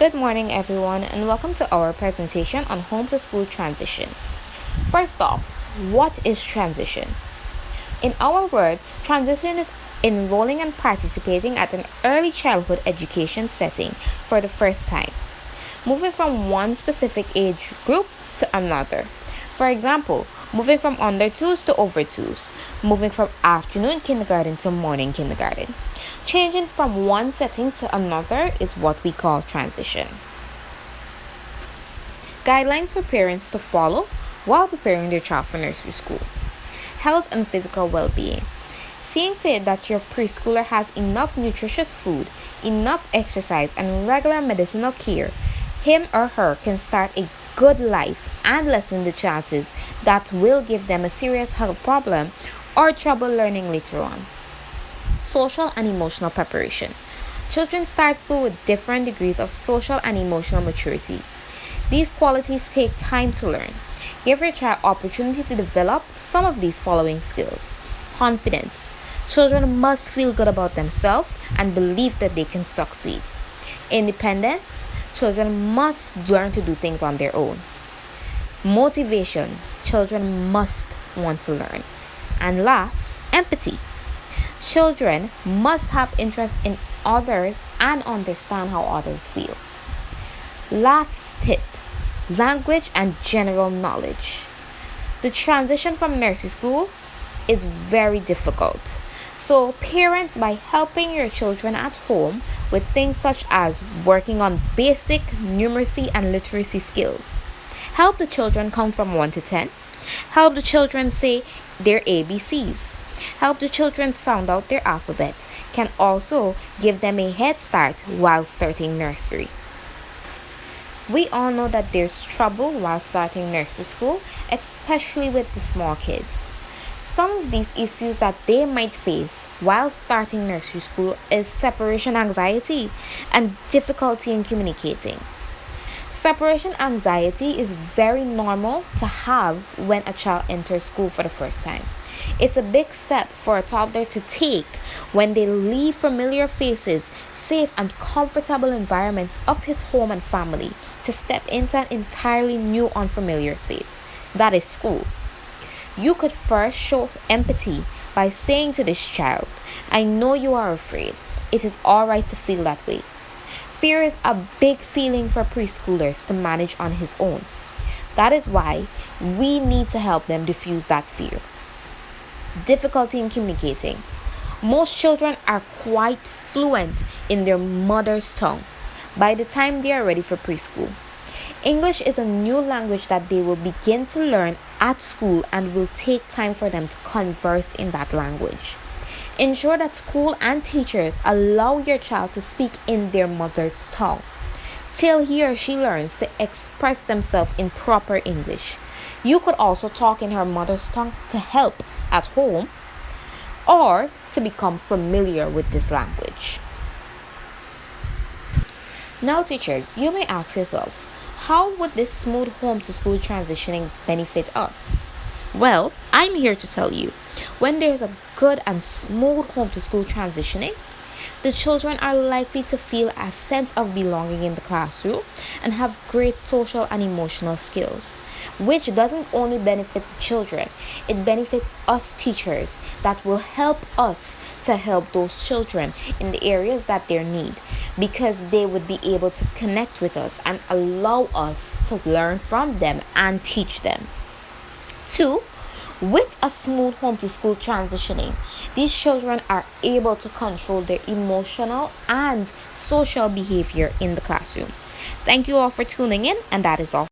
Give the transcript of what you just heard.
Good morning, everyone, and welcome to our presentation on home to school transition. First off, what is transition? In our words, transition is enrolling and participating at an early childhood education setting for the first time, moving from one specific age group to another. For example, moving from under twos to over twos, moving from afternoon kindergarten to morning kindergarten. Changing from one setting to another is what we call transition. Guidelines for parents to follow while preparing their child for nursery school. Health and physical well being. Seeing to it that your preschooler has enough nutritious food, enough exercise, and regular medicinal care, him or her can start a good life and lessen the chances that will give them a serious health problem or trouble learning later on. Social and emotional preparation. Children start school with different degrees of social and emotional maturity. These qualities take time to learn. Give your child opportunity to develop some of these following skills. Confidence. Children must feel good about themselves and believe that they can succeed. Independence. Children must learn to do things on their own. Motivation. Children must want to learn. And last, empathy. Children must have interest in others and understand how others feel. Last tip, language and general knowledge. The transition from nursery school is very difficult. So parents, by helping your children at home with things such as working on basic numeracy and literacy skills, help the children count from 1 to 10, help the children say their ABCs, help the children sound out their alphabet, can also give them a head start while starting nursery. We all know that there's trouble while starting nursery school, especially with the small kids. Some of these issues that they might face while starting nursery school is separation anxiety and difficulty in communicating. Separation anxiety is very normal to have when a child enters school for the first time. It's a big step for a toddler to take when they leave familiar faces, safe and comfortable environments of his home and family to step into an entirely new unfamiliar space. That is school. You could first show empathy by saying to this child, I know you are afraid. It is alright to feel that way. Fear is a big feeling for preschoolers to manage on his own. That is why we need to help them diffuse that fear. Difficulty in communicating. Most children are quite fluent in their mother's tongue by the time they are ready for preschool. English is a new language that they will begin to learn at school and will take time for them to converse in that language. Ensure that school and teachers allow your child to speak in their mother's tongue till he or she learns to express themselves in proper English. You could also talk in her mother's tongue to help at home or to become familiar with this language. Now, teachers, you may ask yourself, how would this smooth home to school transitioning benefit us? Well, I'm here to tell you. When there's a good and smooth home to school transitioning, the children are likely to feel a sense of belonging in the classroom and have great social and emotional skills, which doesn't only benefit the children, it benefits us teachers that will help us to help those children in the areas that they need, because they would be able to connect with us and allow us to learn from them and teach them. 2. With a smooth home to school transitioning, these children are able to control their emotional and social behavior in the classroom. Thank you all for tuning in, and that is all.